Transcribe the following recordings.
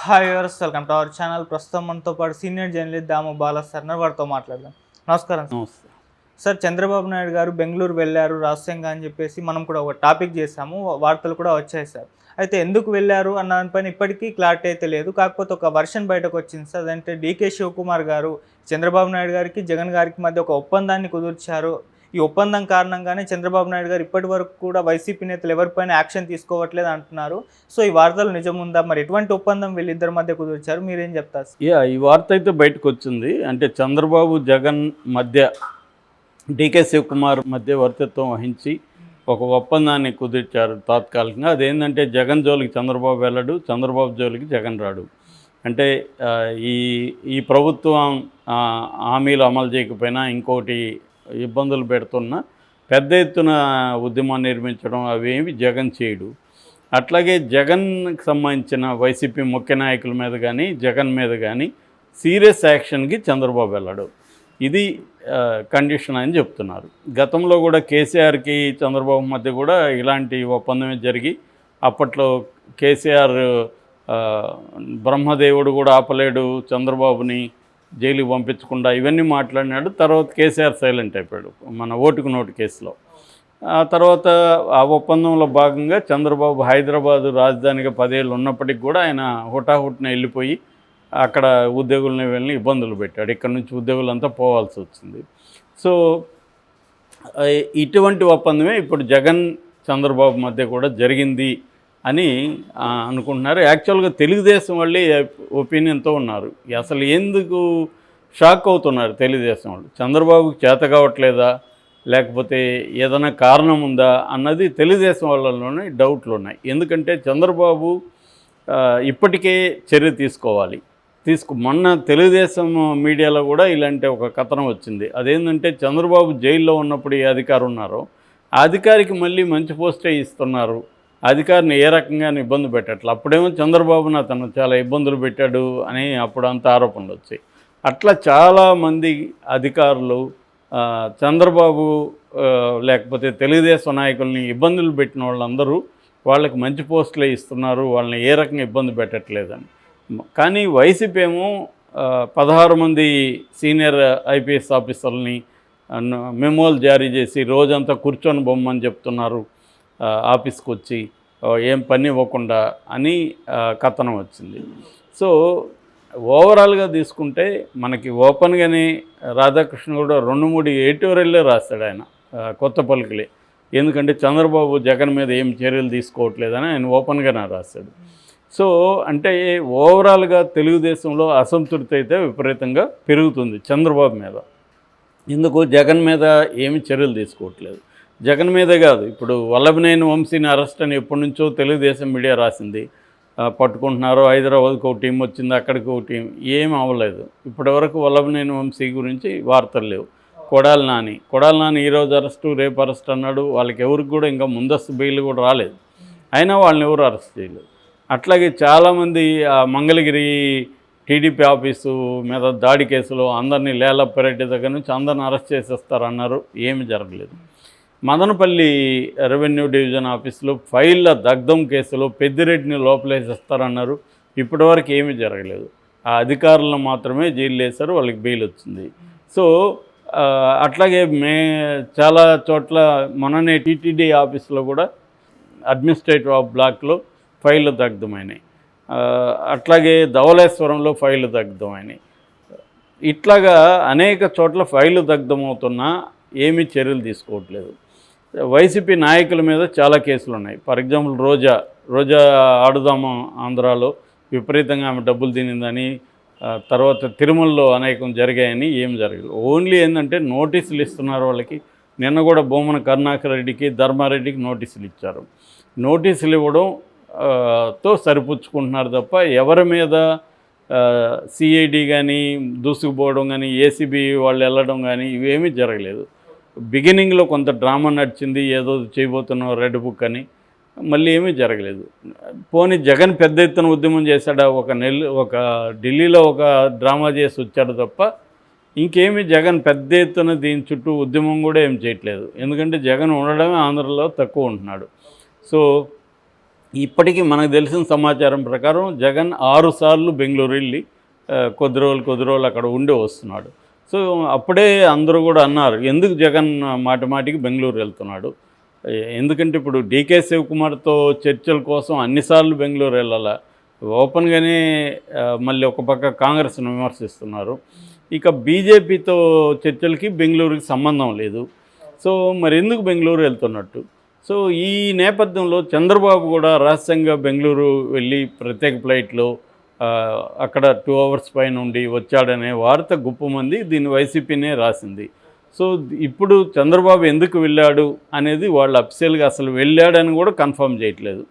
Hi viewers, welcome to our channel. ప్రస్తుతం మనతో పాటు సీనియర్ జర్నలిస్ట్ దాము బాలా సార్ వారితో మాట్లాడదాం. నమస్కారం సార్. నమస్తే. సార్, చంద్రబాబు నాయుడు గారు బెంగళూరు వెళ్ళారు రహస్యంగా అని చెప్పేసి మనం కూడా ఒక టాపిక్ చేసాము, వార్తలు కూడా వచ్చాయి సార్. అయితే ఎందుకు వెళ్ళారు అన్న దానిపైన ఇప్పటికీ క్లారిటీ అయితే లేదు. కాకపోతే ఒక వర్షన్ బయటకు వచ్చింది సార్. అదంటే డీకే శివకుమార్ గారు చంద్రబాబు నాయుడు గారికి జగన్ గారికి మధ్య ఒక ఒప్పందాన్ని కుదుర్చారు. ఈ ఒప్పందం కారణంగానే చంద్రబాబు నాయుడు గారు ఇప్పటి వరకు కూడా వైసీపీ నేతలు ఎవరిపైన యాక్షన్ తీసుకోవట్లేదు అంటున్నారు. సో ఈ వార్తలు నిజముందా? మరి ఎటువంటి ఒప్పందం వీళ్ళిద్దరి మధ్య కుదిర్చారు? మీరేం చెప్తారు? ఈ వార్త అయితే బయటకు వచ్చింది. అంటే చంద్రబాబు జగన్ మధ్య డీకే శివకుమార్ మధ్య వర్తిత్వం వహించి ఒక ఒప్పందాన్ని కుదిర్చారు తాత్కాలికంగా. అదేంటంటే జగన్ జోలికి చంద్రబాబు వెళ్ళడు, చంద్రబాబు జోలికి జగన్ రాడు. అంటే ఈ ఈ ప్రభుత్వం హామీలు అమలు చేయకపోయినా ఇంకోటి ఇబ్బందులు పెడుతున్న పెద్ద ఎత్తున ఉద్యమాన్ని నిర్మించడం అవేమి జగన్ చేయడు. అట్లాగే జగన్కి సంబంధించిన వైసీపీ ముఖ్య నాయకుల మీద కానీ జగన్ మీద కానీ సీరియస్ యాక్షన్కి చంద్రబాబు వెళ్ళడు. ఇది కండిషన్ అని చెప్తున్నారు. గతంలో కూడా కేసీఆర్కి చంద్రబాబు మధ్య కూడా ఇలాంటి ఒప్పందమే జరిగి అప్పట్లో కేసీఆర్ బ్రహ్మదేవుడు కూడా ఆపలేడు చంద్రబాబుని జైలుకి పంపించకుండా ఇవన్నీ మాట్లాడినాడు. తర్వాత కేసీఆర్ సైలెంట్ అయిపోయాడు మన ఓటుకు నోటు కేసులో. ఆ తర్వాత ఆ ఒప్పందంలో భాగంగా చంద్రబాబు హైదరాబాదు రాజధానిగా 10 ఏళ్ళు ఉన్నప్పటికి కూడా ఆయన హుటాహుటిన వెళ్ళిపోయి అక్కడ ఉద్యోగులని వెళ్ళి ఇబ్బందులు పెట్టాడు. ఇక్కడ నుంచి ఉద్యోగులంతా పోవాల్సి వచ్చింది. సో ఇటువంటి ఒప్పందమే ఇప్పుడు జగన్ చంద్రబాబు మధ్య కూడా జరిగింది అని అనుకుంటున్నారు. యాక్చువల్గా తెలుగుదేశం వాళ్ళే ఒపీనియన్తో ఉన్నారు. అసలు ఎందుకు షాక్ అవుతున్నారు తెలుగుదేశం వాళ్ళు? చంద్రబాబుకి చేత కావట్లేదా, లేకపోతే ఏదైనా కారణం ఉందా అన్నది తెలుగుదేశం వాళ్ళలోనే డౌట్లు ఉన్నాయి. ఎందుకంటే చంద్రబాబు ఇప్పటికే చర్య తీసుకోవాలి. మొన్న తెలుగుదేశం మీడియాలో కూడా ఇలాంటి ఒక కథనం వచ్చింది. అదేంటంటే చంద్రబాబు జైల్లో ఉన్నప్పుడు ఏ అధికారి ఉన్నారో ఆ అధికారికి మళ్ళీ మంచి పోస్టే ఇస్తున్నారు, అధికారిని ఏ రకంగా ఇబ్బంది పెట్టట్లే. అప్పుడేమో చంద్రబాబును అతను చాలా ఇబ్బందులు పెట్టాడు అని అప్పుడు అంత ఆరోపణలు వచ్చాయి. అట్లా చాలామంది అధికారులు చంద్రబాబు లేకపోతే తెలుగుదేశం నాయకుల్ని ఇబ్బందులు పెట్టిన వాళ్ళందరూ వాళ్ళకి మంచి పోస్టులే ఇస్తున్నారు, వాళ్ళని ఏ రకంగా ఇబ్బంది పెట్టట్లేదని. కానీ వైసీపీ ఏమో 16 మంది సీనియర్ ఐపీఎస్ ఆఫీసర్లని మెమోలు జారీ చేసి రోజంతా కూర్చొని బొమ్మని చెప్తున్నారు ఆఫీస్కి వచ్చి, ఏం పని ఇవ్వకుండా అని కథనం వచ్చింది. సో ఓవరాల్గా తీసుకుంటే మనకి ఓపెన్గానే రాధాకృష్ణ కూడా 2-3 ఎడిటోరియల్లే రాస్తాడు ఆయన కొత్త పలుకులే. ఎందుకంటే చంద్రబాబు జగన్ మీద ఏం చర్యలు తీసుకోవట్లేదని ఆయన ఓపెన్గానే రాస్తాడు. సో అంటే ఓవరాల్గా తెలుగుదేశంలో అసంతృప్తి అయితే విపరీతంగా పెరుగుతుంది చంద్రబాబు మీద. ఎందుకు జగన్ మీద ఏమి చర్యలు తీసుకోవట్లేదు. జగన్ మీదే కాదు, ఇప్పుడు వల్లభనేని వంశీని అరెస్ట్ అని ఎప్పటి నుంచో తెలుగుదేశం మీడియా రాసింది. పట్టుకుంటున్నారు, హైదరాబాద్కి ఒక టీం వచ్చింది, అక్కడికి ఒక టీం, ఏం అవ్వలేదు ఇప్పటివరకు. వల్లభనేని వంశీ గురించి వార్తలు లేవు. కొడాలి నాని ఈరోజు అరెస్టు రేపు అరెస్ట్ అన్నాడు. వాళ్ళకి ఎవరికి కూడా ఇంకా ముందస్తు బెయిల్ కూడా రాలేదు, అయినా వాళ్ళని ఎవరు అరెస్ట్ చేయలేదు. అట్లాగే చాలామంది మంగళగిరి టీడీపీ ఆఫీసు మీద దాడి కేసులో అందరినీ లేలప్పారెడ్డి దగ్గర నుంచి అందరిని అరెస్ట్ చేసేస్తారన్నారు, ఏమి జరగలేదు. మదనపల్లి రెవెన్యూ డివిజన్ ఆఫీసులో ఫైళ్ళ దగ్ధం కేసులో పెద్దిరెడ్డిని లోపలేసేస్తారన్నారు, ఇప్పటివరకు ఏమీ జరగలేదు. ఆ అధికారులను మాత్రమే జైలు వేశారు, వాళ్ళకి బెయిల్ వచ్చింది. సో అట్లాగే చాలా చోట్ల మొన్ననే టీటీడీ ఆఫీసులో కూడా అడ్మినిస్ట్రేటివ్ బ్లాక్లో ఫైళ్ళు దగ్ధమైనాయి. అట్లాగే ధవళేశ్వరంలో ఫైళ్ళు దగ్ధమైనాయి. ఇట్లాగా అనేక చోట్ల ఫైళ్ళు దగ్ధమవుతున్నా ఏమీ చర్యలు తీసుకోవట్లేదు. వైసీపీ నాయకుల మీద చాలా కేసులు ఉన్నాయి. ఫర్ ఎగ్జాంపుల్ రోజా ఆడుదాము ఆంధ్రాలో విపరీతంగా ఆమె డబ్బులు తినిందని, తర్వాత తిరుమలలో అనేకం జరిగాయని ఏం జరగలేదు. ఓన్లీ ఏంటంటే నోటీసులు ఇస్తున్నారు వాళ్ళకి. నిన్న కూడా బొమ్మన కరుణాకర్ రెడ్డికి ధర్మారెడ్డికి నోటీసులు ఇచ్చారు. నోటీసులు ఇవ్వడం తో సరిపుచ్చుకుంటున్నారు తప్ప ఎవరి మీద సిఐడి కానీ దూసుకుపోవడం కానీ ఏసీబీ వాళ్ళు వెళ్ళడం కానీ ఇవేమీ జరగలేదు. బిగినింగ్లో కొంత డ్రామా నడిచింది, ఏదో చేయబోతున్నాం రెడ్ బుక్ అని, మళ్ళీ ఏమీ జరగలేదు. పోనీ జగన్ పెద్ద ఎత్తున ఉద్యమం చేశాడా, ఒక ఢిల్లీలో ఒక డ్రామా చేసి వచ్చాడు తప్ప ఇంకేమీ జగన్ పెద్ద ఎత్తున దీని చుట్టూ ఉద్యమం కూడా ఏం చేయట్లేదు. ఎందుకంటే జగన్ ఉండడమే ఆంధ్రలో తక్కువ ఉంటున్నాడు. సో ఇప్పటికీ మనకు తెలిసిన సమాచారం ప్రకారం జగన్ 6 సార్లు బెంగళూరు వెళ్ళి కొద్ది రోజులు అక్కడ ఉండి వస్తున్నాడు. సో అప్పుడే అందరూ కూడా అన్నారు, ఎందుకు జగన్ మాటిమాటికి బెంగళూరు వెళ్తున్నాడు. ఎందుకంటే ఇప్పుడు డీకే శివకుమార్తో చర్చల కోసం అన్నిసార్లు బెంగళూరు వెళ్ళాలా, ఓపెన్గానే మళ్ళీ ఒక పక్క కాంగ్రెస్ను విమర్శిస్తున్నారు. ఇక బీజేపీతో చర్చలకి బెంగళూరుకి సంబంధం లేదు. సో మరి ఎందుకు బెంగళూరు వెళ్తున్నట్టు. సో ఈ నేపథ్యంలో చంద్రబాబు కూడా రహస్యంగా బెంగళూరు వెళ్ళి ప్రత్యేక ఫ్లైట్లో అక్కడ 2 అవర్స్ పైన ఉండి వచ్చాడనే వార్త గుప్పమంది దీన్ని వైసీపీనే రాసింది. సో ఇప్పుడు చంద్రబాబు ఎందుకు వెళ్ళాడు అనేది వాళ్ళు అఫీషియల్గా అసలు వెళ్ళాడని కూడా కన్ఫర్మ్ చేయట్లేదు.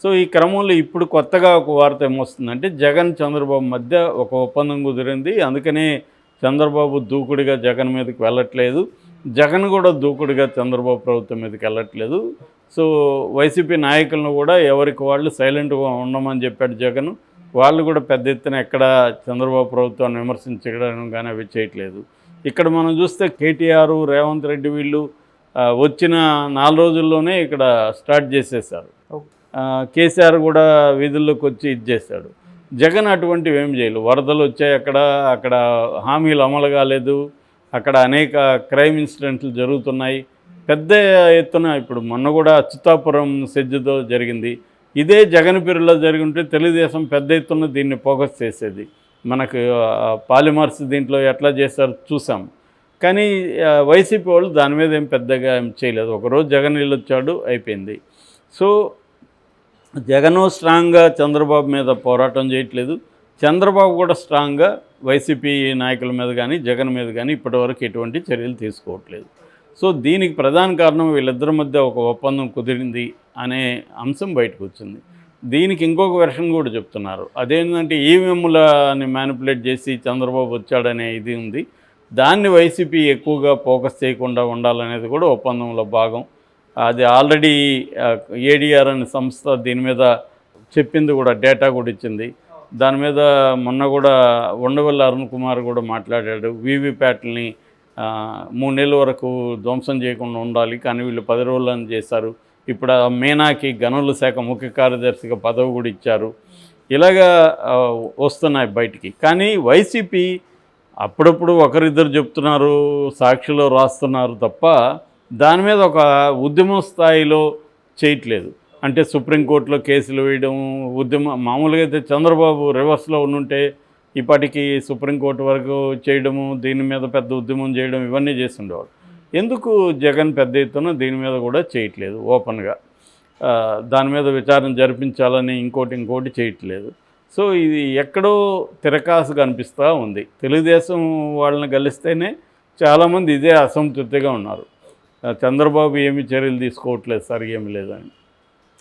సో ఈ క్రమంలో ఇప్పుడు కొత్తగా ఒక వార్త ఏమొస్తుందంటే జగన్ చంద్రబాబు మధ్య ఒక ఒప్పందం కుదిరింది, అందుకనే చంద్రబాబు దూకుడుగా జగన్ మీదకి వెళ్ళట్లేదు, జగన్ కూడా దూకుడుగా చంద్రబాబు ప్రభుత్వం మీదకి వెళ్ళట్లేదు. సో వైసీపీ నాయకులను కూడా ఎవరికి వాళ్ళు సైలెంట్గా ఉండమని చెప్పాడు జగన్. వాళ్ళు కూడా పెద్ద ఎత్తున ఎక్కడ చంద్రబాబు ప్రభుత్వాన్ని విమర్శించడం కానీ అవి చేయట్లేదు. ఇక్కడ మనం చూస్తే కేటీఆర్, రేవంత్ రెడ్డి వీళ్ళు వచ్చిన 4 రోజుల్లోనే ఇక్కడ స్టార్ట్ చేసేసారు. కేసీఆర్ కూడా వీధుల్లోకి వచ్చి ఇది చేశాడు. జగన్ అటువంటివి ఏం చేయలేదు. వరదలు వచ్చాయి, అక్కడ హామీలు అమలు కాలేదు, అక్కడ అనేక క్రైమ్ ఇన్సిడెంట్లు జరుగుతున్నాయి పెద్ద ఎత్తున. ఇప్పుడు మొన్న కూడా అచ్యుతాపురం సెజ్జుతో జరిగింది. ఇదే జగన్పేరులో జరిగి ఉంటే తెలుగుదేశం పెద్ద ఎత్తున దీన్ని ఫోకస్ చేసేది. మనకు పాలిమర్స్ దీంట్లో ఎట్లా చేశారో చూసాం. కానీ వైసీపీ వాళ్ళు దాని మీద ఏం పెద్దగా ఏం చేయలేదు. ఒకరోజు జగన్ వెళ్ళొచ్చాడు, అయిపోయింది. సో జగను స్ట్రాంగ్గా చంద్రబాబు మీద పోరాటం చేయట్లేదు, చంద్రబాబు కూడా స్ట్రాంగ్గా వైసీపీ నాయకుల మీద కానీ జగన్ మీద కానీ ఇప్పటివరకు ఎటువంటి చర్యలు తీసుకోవట్లేదు. సో దీనికి ప్రధాన కారణం వీళ్ళిద్దరి మధ్య ఒక ఒప్పందం కుదిరింది అనే అంశం బయటకు వచ్చింది. దీనికి ఇంకొక వెర్షన్ కూడా చెప్తున్నారు, అదేంటంటే ఈవీఎంలని మ్యానిపులేట్ చేసి చంద్రబాబు వచ్చాడనే ఇది ఉంది, దాన్ని వైసీపీ ఎక్కువగా ఫోకస్ చేయకుండా ఉండాలనేది కూడా ఒప్పందంలో భాగం. అది ఆల్రెడీ ఏడీఆర్ అనే సంస్థ దీని మీద చెప్పింది కూడా, డేటా కూడా ఇచ్చింది. దాని మీద మొన్న కూడా ఉండవల్లి అరుణ్ కుమార్ కూడా మాట్లాడాడు. వీవీప్యాట్లని 3 నెలల వరకు ధ్వంసం చేయకుండా ఉండాలి, కానీ వీళ్ళు 10 రోజులని చేశారు. ఇప్పుడు మీనాకి గనుల శాఖ ముఖ్య కార్యదర్శిగా పదవి కూడా ఇచ్చారు. ఇలాగా వస్తున్నాయి బయటికి. కానీ వైసీపీ అప్పుడప్పుడు ఒకరిద్దరు చెప్తున్నారు, సాక్షిలో రాస్తున్నారు తప్ప దాని మీద ఒక ఉద్యమ స్థాయిలో చేయట్లేదు. అంటే సుప్రీంకోర్టులో కేసులు వేయడం, మామూలుగా అయితే చంద్రబాబు రివర్స్లో ఉండుంటే ఇప్పటికీ సుప్రీంకోర్టు వరకు చేయడము, దీని మీద పెద్ద ఉద్యమం చేయడం ఇవన్నీ చేస్తుండేవాడు. ఎందుకు జగన్ పెద్ద ఎత్తున దీని మీద కూడా చేయట్లేదు ఓపెన్గా, దాని మీద విచారణ జరిపించాలని ఇంకోటి చేయట్లేదు. సో ఇది ఎక్కడో తిరకాసుగా అనిపిస్తూ ఉంది. తెలుగుదేశం వాళ్ళని కలిస్తేనే చాలామంది ఇదే అసంతృప్తిగా ఉన్నారు, చంద్రబాబు ఏమి చర్యలు తీసుకోవట్లేదు సార్, ఏమి లేదని.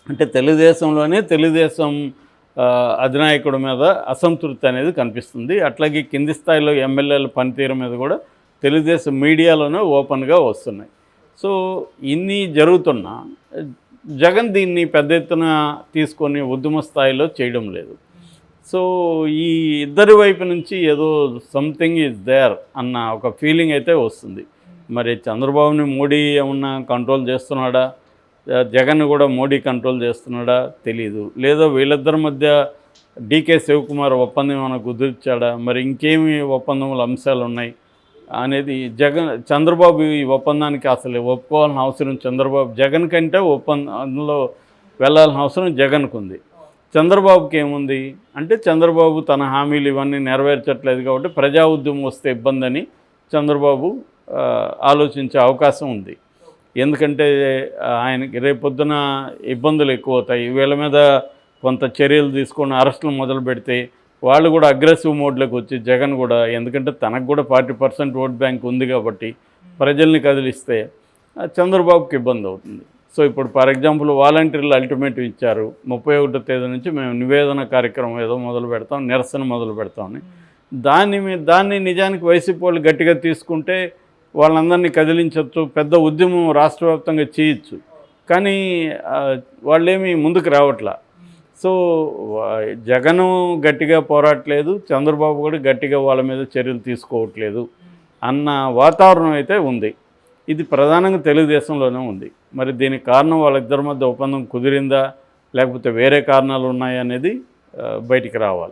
అంటే తెలుగుదేశం అధినాయకుడి మీద అసంతృప్తి అనేది కనిపిస్తుంది. అట్లాగే కింది స్థాయిలో ఎమ్మెల్యేల పనితీరు మీద కూడా తెలుగుదేశం మీడియాలోనే ఓపెన్గా వస్తున్నాయి. సో ఇన్ని జరుగుతున్నా జగన్ దీన్ని పెద్ద ఎత్తున తీసుకొని ఉద్యమ స్థాయిలో చేయడం లేదు. సో ఈ ఇద్దరి వైపు నుంచి ఏదో సంథింగ్ ఈజ్ దేర్ అన్న ఒక ఫీలింగ్ అయితే వస్తుంది. మరి చంద్రబాబుని మోడీ ఏమన్నా కంట్రోల్ చేస్తున్నాడా, జగన్ కూడా మోడీ కంట్రోల్ చేస్తున్నాడా తెలీదు. లేదా వీళ్ళిద్దరి మధ్య డీకే శివకుమార్ ఒప్పందం ఏమైనా కుదిర్చాడా, మరి ఇంకేమి ఒప్పందముల అంశాలు ఉన్నాయి అనేది చంద్రబాబు ఈ ఒప్పందానికి అసలు ఒప్పుకోవాల్సిన అవసరం జగన్ కంటే ఒప్పందంలో వెళ్ళాల్సిన అవసరం జగన్కు ఉంది. చంద్రబాబుకి ఏముంది అంటే చంద్రబాబు తన హామీలు ఇవన్నీ నెరవేర్చట్లేదు కాబట్టి ప్రజా ఉద్యమం వస్తే ఇబ్బంది అని చంద్రబాబు ఆలోచించే అవకాశం ఉంది. ఎందుకంటే ఆయనకి రేపొద్దున ఇబ్బందులు ఎక్కువ అవుతాయి, వీళ్ళ మీద కొంత చర్యలు తీసుకొని అరెస్టులు మొదలు పెడితే వాళ్ళు కూడా అగ్రెసివ్ మోడ్లోకి వచ్చి జగన్ కూడా, ఎందుకంటే తనకు కూడా 40% ఓట్ బ్యాంక్ ఉంది కాబట్టి ప్రజల్ని కదిలిస్తే చంద్రబాబుకి ఇబ్బంది అవుతుంది. సో ఇప్పుడు ఫర్ ఎగ్జాంపుల్ వాలంటీర్లు అల్టిమేటివ్ ఇచ్చారు, 31వ తేదీ నుంచి మేము నివేదన కార్యక్రమం ఏదో మొదలు పెడతాం, నిరసన మొదలు పెడతామని. దాన్ని నిజానికి వైసీపీ వాళ్ళు గట్టిగా తీసుకుంటే వాళ్ళందరినీ కదిలించవచ్చు, పెద్ద ఉద్యమం రాష్ట్ర వ్యాప్తంగా చేయొచ్చు. కానీ వాళ్ళేమీ ముందుకు రావట్లా. సో జగను గట్టిగా పోరాటలేదు, చంద్రబాబు కూడా గట్టిగా వాళ్ళ మీద చర్యలు తీసుకోవట్లేదు అన్న వాతావరణం అయితే ఉంది. ఇది ప్రధానంగా తెలుగుదేశంలోనే ఉంది. మరి దీనికి కారణం వాళ్ళిద్దరి మధ్య ఒప్పందం కుదిరిందా లేకపోతే వేరే కారణాలు ఉన్నాయనేది బయటికి రావాలి.